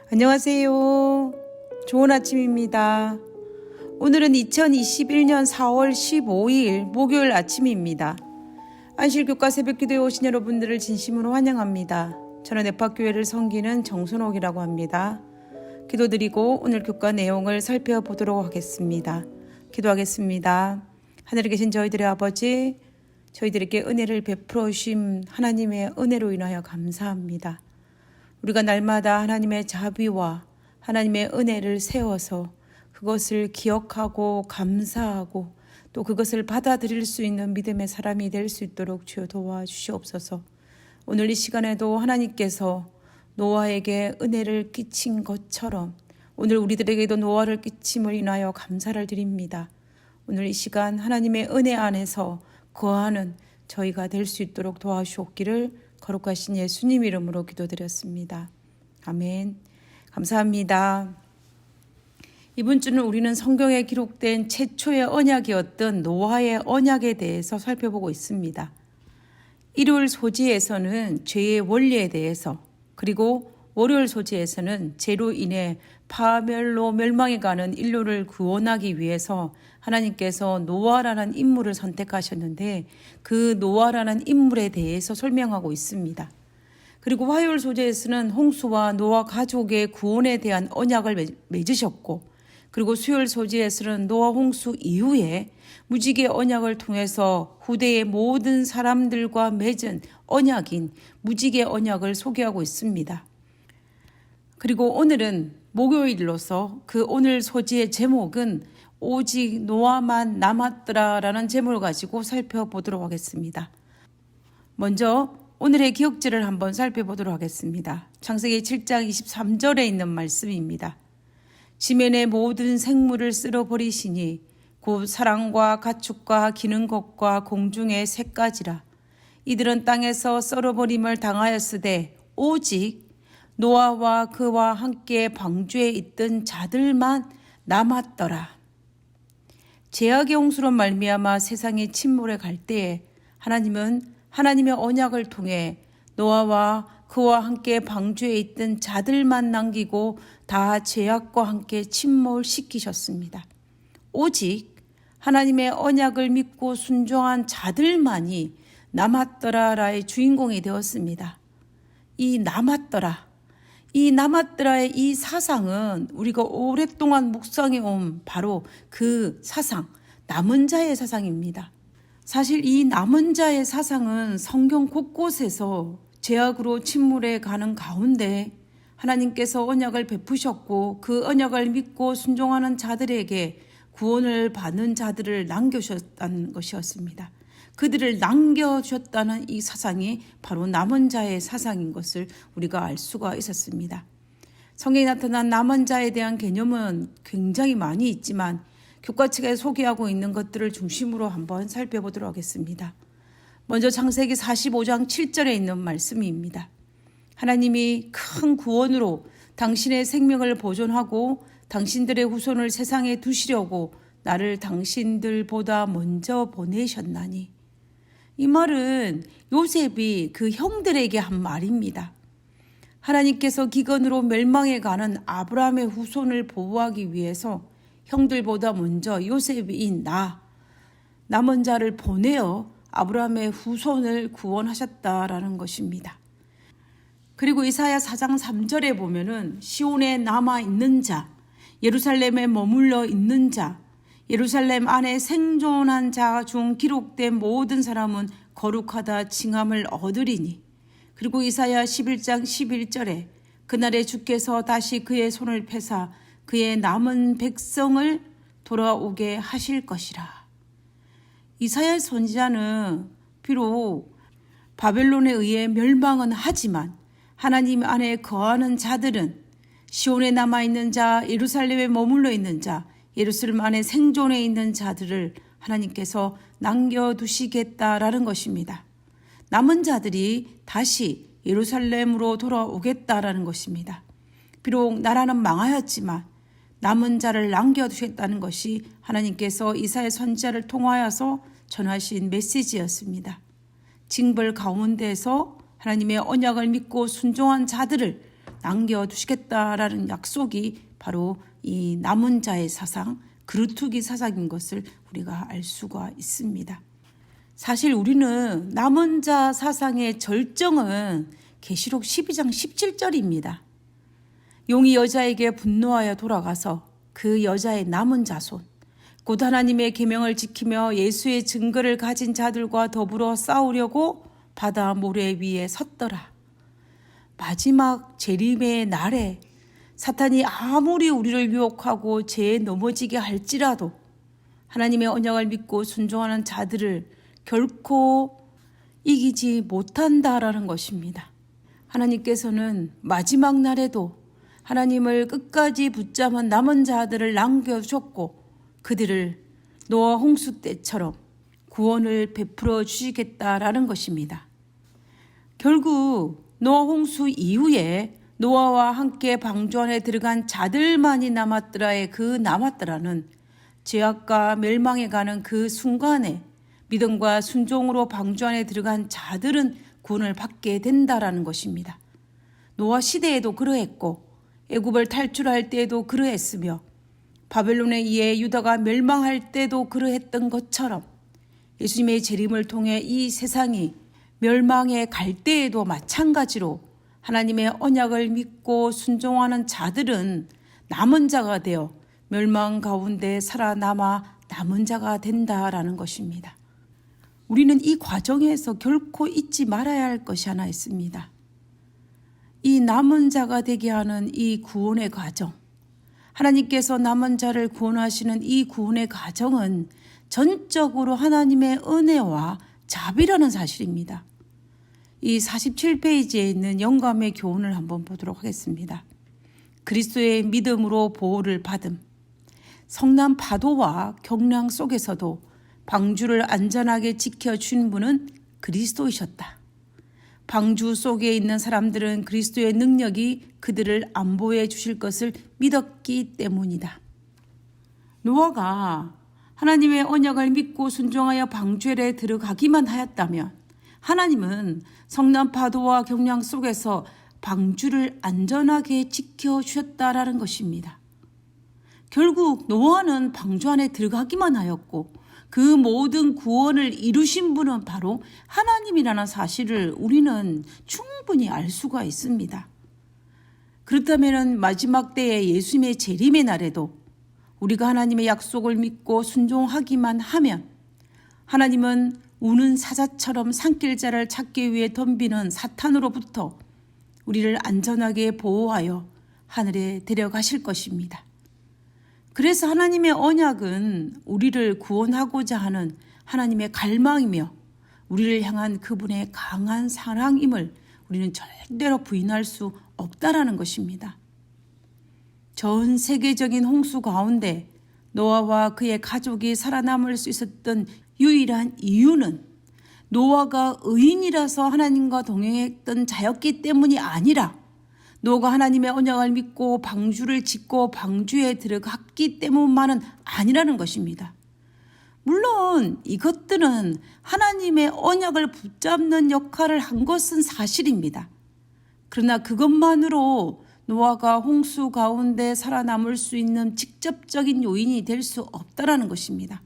안녕하세요. 좋은 아침입니다. 오늘은 2021년 4월 15일 목요일 아침입니다. 안실교과 새벽기도에 오신 여러분들을 진심으로 환영합니다. 저는 에파교회를 섬기는 정순옥이라고 합니다. 기도드리고 오늘 교과 내용을 살펴보도록 하겠습니다. 기도하겠습니다. 하늘에 계신 저희들의 아버지, 저희들에게 은혜를 베풀어 주신 하나님의 은혜로 인하여 감사합니다. 우리가 날마다 하나님의 자비와 하나님의 은혜를 세워서 그것을 기억하고 감사하고 또 그것을 받아들일 수 있는 믿음의 사람이 될 수 있도록 주여 도와주시옵소서. 오늘 이 시간에도 하나님께서 노아에게 은혜를 끼친 것처럼 오늘 우리들에게도 노아를 끼침을 인하여 감사를 드립니다. 오늘 이 시간 하나님의 은혜 안에서 거하는 저희가 될 수 있도록 도와주옵기를 거룩하신 예수님 이름으로 기도드렸습니다. 아멘. 감사합니다. 이번 주는 우리는 성경에 기록된 최초의 언약이었던 노아의 언약에 대해서 살펴보고 있습니다. 일요일 소지에서는 죄의 원리에 대해서, 그리고 월요일 소지에서는 죄로 인해 파멸로 멸망해가는 인류를 구원하기 위해서 하나님께서 노아라는 인물을 선택하셨는데 그 노아라는 인물에 대해서 설명하고 있습니다. 그리고 화요일 소재에서는 홍수와 노아 가족의 구원에 대한 언약을 맺으셨고, 그리고 수요일 소재에서는 노아 홍수 이후에 무지개 언약을 통해서 후대의 모든 사람들과 맺은 언약인 무지개 언약을 소개하고 있습니다. 그리고 오늘은 목요일로서 그 오늘 소지의 제목은 오직 노아만 남았더라라는 제목을 가지고 살펴보도록 하겠습니다. 먼저 오늘의 기억지를 한번 살펴보도록 하겠습니다. 창세기 7장 23절에 있는 말씀입니다. 지면의 모든 생물을 쓸어버리시니 곧 사람과 가축과 기는 것과 공중의 새까지라. 이들은 땅에서 썰어버림을 당하였으되 오직 노아와 그와 함께 방주에 있던 자들만 남았더라. 죄악의 홍수로 말미암아 세상이 침몰해 갈 때에 하나님은 하나님의 언약을 통해 노아와 그와 함께 방주에 있던 자들만 남기고 다 죄악과 함께 침몰시키셨습니다. 오직 하나님의 언약을 믿고 순종한 자들만이 남았더라라의 주인공이 되었습니다. 이 남았더라의 이 사상은 우리가 오랫동안 묵상해온 바로 그 사상, 남은 자의 사상입니다. 사실 이 남은 자의 사상은 성경 곳곳에서 죄악으로 침몰해 가는 가운데 하나님께서 언약을 베푸셨고 그 언약을 믿고 순종하는 자들에게 구원을 받는 자들을 남겨주셨다는 것이었습니다. 그들을 남겨주셨다는 이 사상이 바로 남은 자의 사상인 것을 우리가 알 수가 있었습니다. 성경에 나타난 남은 자에 대한 개념은 굉장히 많이 있지만 교과책에 소개하고 있는 것들을 중심으로 한번 살펴보도록 하겠습니다. 먼저 창세기 45장 7절에 있는 말씀입니다. 하나님이 큰 구원으로 당신의 생명을 보존하고 당신들의 후손을 세상에 두시려고 나를 당신들보다 먼저 보내셨나니. 이 말은 요셉이 그 형들에게 한 말입니다. 하나님께서 기근으로 멸망해가는 아브라함의 후손을 보호하기 위해서 형들보다 먼저 요셉인 남은 자를 보내어 아브라함의 후손을 구원하셨다라는 것입니다. 그리고 이사야 4장 3절에 보면은 시온에 남아있는 자, 예루살렘에 머물러 있는 자, 예루살렘 안에 생존한 자 중 기록된 모든 사람은 거룩하다 칭함을 얻으리니. 그리고 이사야 11장 11절에 그날에 주께서 다시 그의 손을 펴사 그의 남은 백성을 돌아오게 하실 것이라. 이사야 선지자는 비록 바벨론에 의해 멸망은 하지만 하나님 안에 거하는 자들은 시온에 남아있는 자, 예루살렘에 머물러 있는 자, 예루살렘 안에 생존해 있는 자들을 하나님께서 남겨두시겠다라는 것입니다. 남은 자들이 다시 예루살렘으로 돌아오겠다라는 것입니다. 비록 나라는 망하였지만 남은 자를 남겨두셨다는 것이 하나님께서 이사야 선지자를 통하여서 전하신 메시지였습니다. 징벌 가운데서 하나님의 언약을 믿고 순종한 자들을 남겨두시겠다라는 약속이 바로 이 남은 자의 사상, 그루터기 사상인 것을 우리가 알 수가 있습니다. 사실 우리는 남은 자 사상의 절정은 계시록 12장 17절입니다. 용이 여자에게 분노하여 돌아가서 그 여자의 남은 자손, 곧 하나님의 계명을 지키며 예수의 증거를 가진 자들과 더불어 싸우려고 바다 모래 위에 섰더라. 마지막 재림의 날에 사탄이 아무리 우리를 유혹하고 죄에 넘어지게 할지라도 하나님의 언약을 믿고 순종하는 자들을 결코 이기지 못한다라는 것입니다. 하나님께서는 마지막 날에도 하나님을 끝까지 붙잡은 남은 자들을 남겨주셨고 그들을 노아 홍수 때처럼 구원을 베풀어 주시겠다라는 것입니다. 결국 노아 홍수 이후에 노아와 함께 방주 안에 들어간 자들만이 남았더라의 그 남았더라는 죄악과 멸망에 가는 그 순간에 믿음과 순종으로 방주 안에 들어간 자들은 구원을 받게 된다라는 것입니다. 노아 시대에도 그러했고 애굽을 탈출할 때에도 그러했으며 바벨론에 의해 유다가 멸망할 때도 그러했던 것처럼 예수님의 재림을 통해 이 세상이 멸망에 갈 때에도 마찬가지로 하나님의 언약을 믿고 순종하는 자들은 남은 자가 되어 멸망 가운데 살아남아 남은 자가 된다라는 것입니다. 우리는 이 과정에서 결코 잊지 말아야 할 것이 하나 있습니다. 이 남은 자가 되게 하는 이 구원의 과정, 하나님께서 남은 자를 구원하시는 이 구원의 과정은 전적으로 하나님의 은혜와 자비라는 사실입니다. 이 47페이지에 있는 영감의 교훈을 한번 보도록 하겠습니다. 그리스도의 믿음으로 보호를 받음. 성난 파도와 경랑 속에서도 방주를 안전하게 지켜준 분은 그리스도이셨다. 방주 속에 있는 사람들은 그리스도의 능력이 그들을 안보해 주실 것을 믿었기 때문이다. 노아가 하나님의 언약을 믿고 순종하여 방주에 들어가기만 하였다면 하나님은 성난 파도와 경랑 속에서 방주를 안전하게 지켜주셨다라는 것입니다. 결국 노아는 방주 안에 들어가기만 하였고 그 모든 구원을 이루신 분은 바로 하나님이라는 사실을 우리는 충분히 알 수가 있습니다. 그렇다면 마지막 때에 예수님의 재림의 날에도 우리가 하나님의 약속을 믿고 순종하기만 하면 하나님은 우는 사자처럼 산길자를 찾기 위해 덤비는 사탄으로부터 우리를 안전하게 보호하여 하늘에 데려가실 것입니다. 그래서 하나님의 언약은 우리를 구원하고자 하는 하나님의 갈망이며 우리를 향한 그분의 강한 사랑임을 우리는 절대로 부인할 수 없다라는 것입니다. 전 세계적인 홍수 가운데 노아와 그의 가족이 살아남을 수 있었던 유일한 이유는 노아가 의인이라서 하나님과 동행했던 자였기 때문이 아니라 노아가 하나님의 언약을 믿고 방주를 짓고 방주에 들어갔기 때문만은 아니라는 것입니다. 물론 이것들은 하나님의 언약을 붙잡는 역할을 한 것은 사실입니다. 그러나 그것만으로 노아가 홍수 가운데 살아남을 수 있는 직접적인 요인이 될 수 없다라는 것입니다.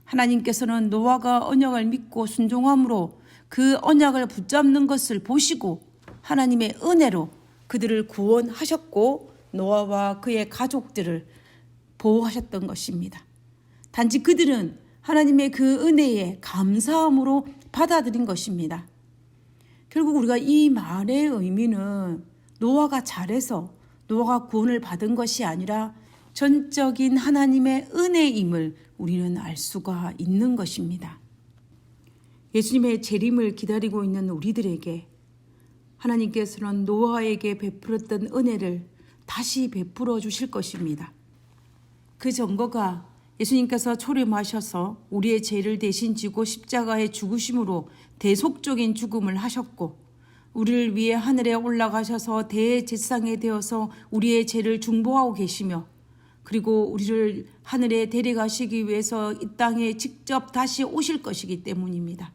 하나님께서는 노아가 언약을 믿고 순종함으로 그 언약을 붙잡는 것을 보시고 하나님의 은혜로 그들을 구원하셨고 노아와 그의 가족들을 보호하셨던 것입니다. 단지 그들은 하나님의 그 은혜에 감사함으로 받아들인 것입니다. 결국 우리가 이 말의 의미는 노아가 잘해서 노아가 구원을 받은 것이 아니라 전적인 하나님의 은혜임을 우리는 알 수가 있는 것입니다. 예수님의 재림을 기다리고 있는 우리들에게 하나님께서는 노아에게 베풀었던 은혜를 다시 베풀어 주실 것입니다. 그 증거가 예수님께서 초림하셔서 우리의 죄를 대신 지고 십자가에 죽으심으로 대속적인 죽음을 하셨고 우리를 위해 하늘에 올라가셔서 대제사장이 되어서 우리의 죄를 중보하고 계시며 그리고 우리를 하늘에 데려가시기 위해서 이 땅에 직접 다시 오실 것이기 때문입니다.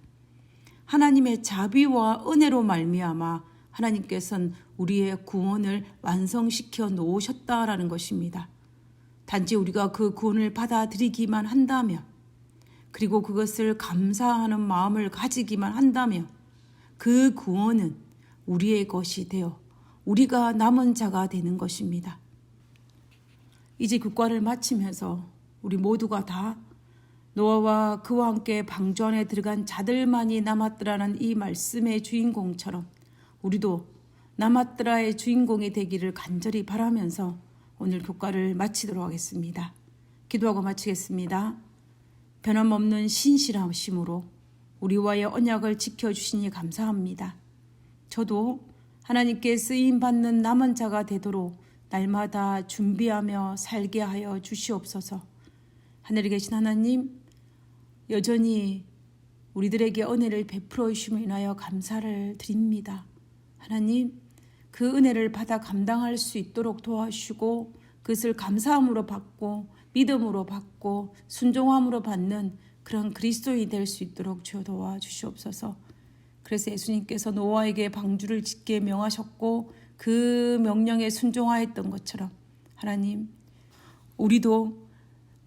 하나님의 자비와 은혜로 말미암아 하나님께서는 우리의 구원을 완성시켜 놓으셨다라는 것입니다. 단지 우리가 그 구원을 받아들이기만 한다면, 그리고 그것을 감사하는 마음을 가지기만 한다면 그 구원은 우리의 것이 되어 우리가 남은 자가 되는 것입니다. 이제 국가를 마치면서 우리 모두가 다 노아와 그와 함께 방주 안에 들어간 자들만이 남았더라는 이 말씀의 주인공처럼 우리도 남았더라의 주인공이 되기를 간절히 바라면서 오늘 교과를 마치도록 하겠습니다. 기도하고 마치겠습니다. 변함없는 신실하심으로 우리와의 언약을 지켜주시니 감사합니다. 저도 하나님께 쓰임받는 남은 자가 되도록 날마다 준비하며 살게 하여 주시옵소서. 하늘에 계신 하나님, 여전히 우리들에게 은혜를 베풀어 주심을 인하여 감사를 드립니다. 하나님, 그 은혜를 받아 감당할 수 있도록 도와주시고 그것을 감사함으로 받고 믿음으로 받고 순종함으로 받는 그런 그리스도인이 될 수 있도록 주여 도와주시옵소서. 그래서 예수님께서 노아에게 방주를 짓게 명하셨고 그 명령에 순종하였던 것처럼 하나님, 우리도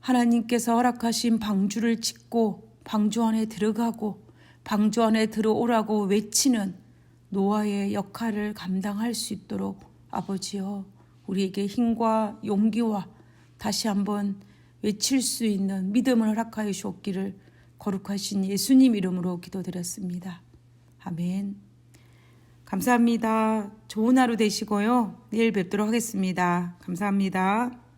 하나님께서 허락하신 방주를 짓고 방주 안에 들어가고 방주 안에 들어오라고 외치는 노아의 역할을 감당할 수 있도록 아버지여 우리에게 힘과 용기와 다시 한번 외칠 수 있는 믿음을 허락하여 주옵기를 거룩하신 예수님 이름으로 기도드렸습니다. 아멘. 감사합니다. 좋은 하루 되시고요. 내일 뵙도록 하겠습니다. 감사합니다.